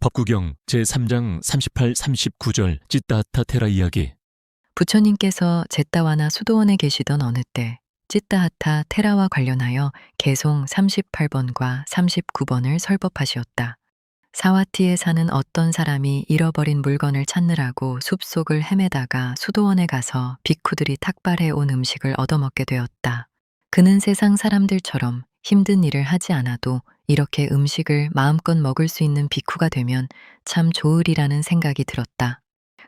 법구경 제3장 38, 39절 찌따하타 테라 이야기. 부처님께서 제따와나 수도원에 계시던 어느 때 찌따하타 테라와 관련하여 개송 38번과 39번을 설법하시었다. 사와티에 사는 어떤 사람이 잃어버린 물건을 찾느라고 숲속을 헤매다가 수도원에 가서 빅쿠들이 탁발해 온 음식을 얻어먹게 되었다. 그는 세상 사람들처럼 힘든 일을 하지 않아도 이렇게 음식을 마음껏 먹을 수 있는 빅쿠가 되면 참 좋으리라는 생각이 들었다.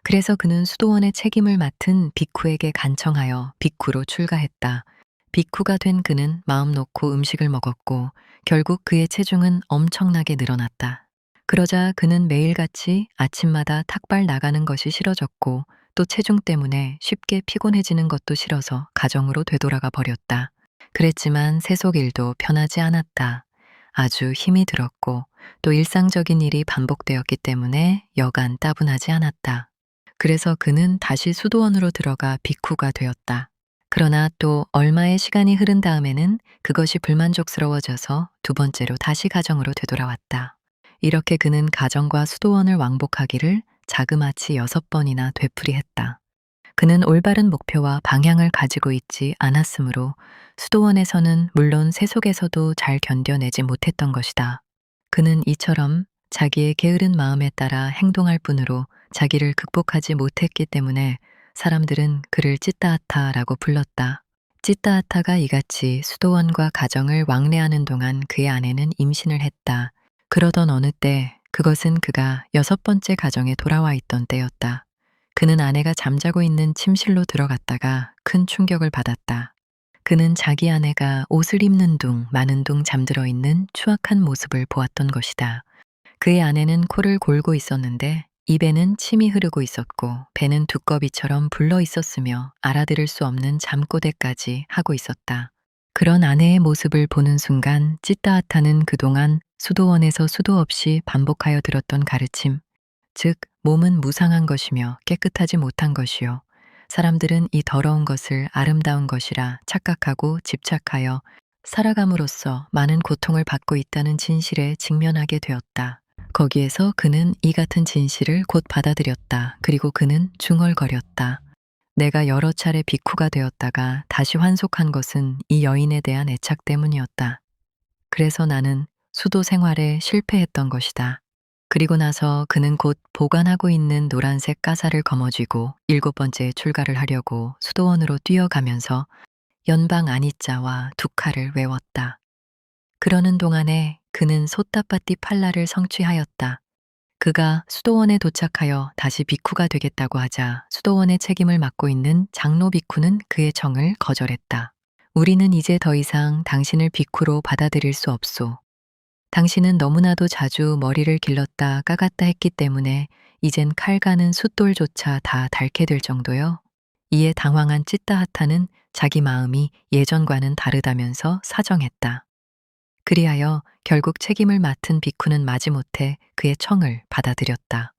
그래서 그는 수도원의 책임을 맡은 빅쿠에게 간청하여 빅쿠로 출가했다. 빅쿠가 된 그는 마음 놓고 음식을 먹었고 결국 그의 체중은 엄청나게 늘어났다. 그러자 그는 매일같이 아침마다 탁발 나가는 것이 싫어졌고 또 체중 때문에 쉽게 피곤해지는 것도 싫어서 가정으로 되돌아가 버렸다. 그랬지만 세속 일도 편하지 않았다. 아주 힘이 들었고 또 일상적인 일이 반복되었기 때문에 여간 따분하지 않았다. 그래서 그는 다시 수도원으로 들어가 빅쿠가 되었다. 그러나 또 얼마의 시간이 흐른 다음에는 그것이 불만족스러워져서 두 번째로 다시 가정으로 되돌아왔다. 이렇게 그는 가정과 수도원을 왕복하기를 자그마치 6번이나 되풀이했다. 그는 올바른 목표와 방향을 가지고 있지 않았으므로 수도원에서는 물론 세속에서도 잘 견뎌내지 못했던 것이다. 그는 이처럼 자기의 게으른 마음에 따라 행동할 뿐으로 자기를 극복하지 못했기 때문에 사람들은 그를 찌따하타라고 불렀다. 찌따하타가 이같이 수도원과 가정을 왕래하는 동안 그의 아내는 임신을 했다. 그러던 어느 때 그것은 그가 6번째 가정에 돌아와 있던 때였다. 그는 아내가 잠자고 있는 침실로 들어갔다가 큰 충격을 받았다. 그는 자기 아내가 옷을 입는 둥 마는 둥 잠들어 있는 추악한 모습을 보았던 것이다. 그의 아내는 코를 골고 있었는데 입에는 침이 흐르고 있었고 배는 두꺼비처럼 불러 있었으며 알아들을 수 없는 잠꼬대까지 하고 있었다. 그런 아내의 모습을 보는 순간 찌따하타는 그동안 수도원에서 수도 없이 반복하여 들었던 가르침, 즉 몸은 무상한 것이며 깨끗하지 못한 것이요. 사람들은 이 더러운 것을 아름다운 것이라 착각하고 집착하여 살아감으로써 많은 고통을 받고 있다는 진실에 직면하게 되었다. 거기에서 그는 이 같은 진실을 곧 받아들였다. 그리고 그는 중얼거렸다. 내가 여러 차례 빅쿠가 되었다가 다시 환속한 것은 이 여인에 대한 애착 때문이었다. 그래서 나는 수도 생활에 실패했던 것이다. 그리고 나서 그는 곧 보관하고 있는 노란색 가사를 거머쥐고 7번째 출가를 하려고 수도원으로 뛰어가면서 연방 아니자와 두카를 외웠다. 그러는 동안에 그는 소따빠띠 팔라를 성취하였다. 그가 수도원에 도착하여 다시 빅쿠가 되겠다고 하자 수도원의 책임을 맡고 있는 장로 빅쿠는 그의 청을 거절했다. 우리는 이제 더 이상 당신을 빅쿠로 받아들일 수 없소. 당신은 너무나도 자주 머리를 길렀다 깎았다 했기 때문에 이젠 칼 가는 숫돌조차 다 닳게 될 정도요. 이에 당황한 찌따하타는 자기 마음이 예전과는 다르다면서 사정했다. 그리하여 결국 책임을 맡은 빅쿠는 마지못해 그의 청을 받아들였다.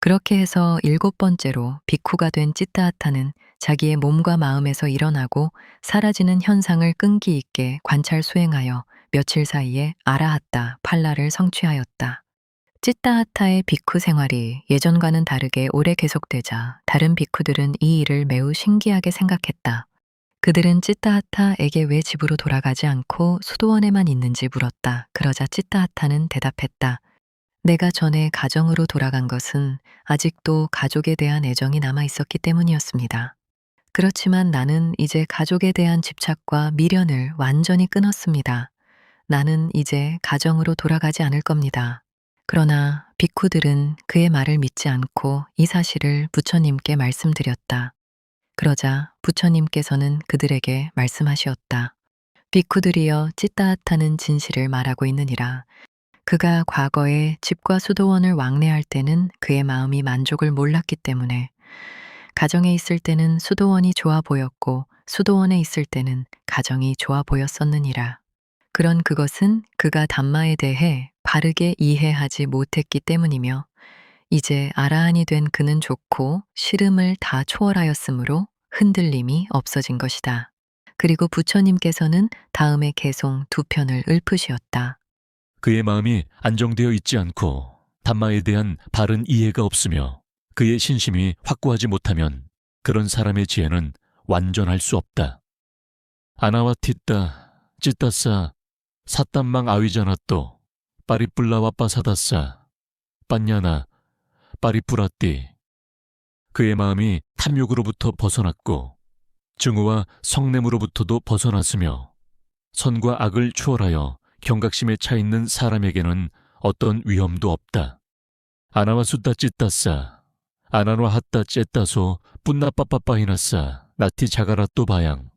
그렇게 해서 7번째로 빅쿠가 된 찌따하타는 자기의 몸과 마음에서 일어나고 사라지는 현상을 끈기 있게 관찰 수행하여 며칠 사이에 아라하타 팔라를 성취하였다. 찌따하타의 빅쿠 생활이 예전과는 다르게 오래 계속되자 다른 빅쿠들은 이 일을 매우 신기하게 생각했다. 그들은 찌따하타에게 왜 집으로 돌아가지 않고 수도원에만 있는지 물었다. 그러자 찌따하타는 대답했다. 내가 전에 가정으로 돌아간 것은 아직도 가족에 대한 애정이 남아 있었기 때문이었습니다. 그렇지만 나는 이제 가족에 대한 집착과 미련을 완전히 끊었습니다. 나는 이제 가정으로 돌아가지 않을 겁니다. 그러나 빅쿠들은 그의 말을 믿지 않고 이 사실을 부처님께 말씀드렸다. 그러자 부처님께서는 그들에게 말씀하시었다. 빅쿠들이여 찌따하타는 진실을 말하고 있느니라. 그가 과거에 집과 수도원을 왕래할 때는 그의 마음이 만족을 몰랐기 때문에 가정에 있을 때는 수도원이 좋아 보였고 수도원에 있을 때는 가정이 좋아 보였었느니라. 그런 그것은 그가 담마에 대해 바르게 이해하지 못했기 때문이며 이제 아라한이 된 그는 좋고 싫음을 다 초월하였으므로 흔들림이 없어진 것이다. 그리고 부처님께서는 다음에 개송 2편을 읊으시었다. 그의 마음이 안정되어 있지 않고 담마에 대한 바른 이해가 없으며 그의 신심이 확고하지 못하면 그런 사람의 지혜는 완전할 수 없다. 아나와 티따, 찌따싸, 사땀망 아위자나또, 빠리뿔라와 빠사다싸, 빤냐나, 빠리뿌라띠. 그의 마음이 탐욕으로부터 벗어났고 증오와 성냄으로부터도 벗어났으며 선과 악을 추월하여 경각심에 차 있는 사람에게는 어떤 위험도 없다. 아나와 숫다 찌따싸, 아나와 핫따 째따소, 뿐나빠빠빠히나싸, 나티 자가라 또 바양.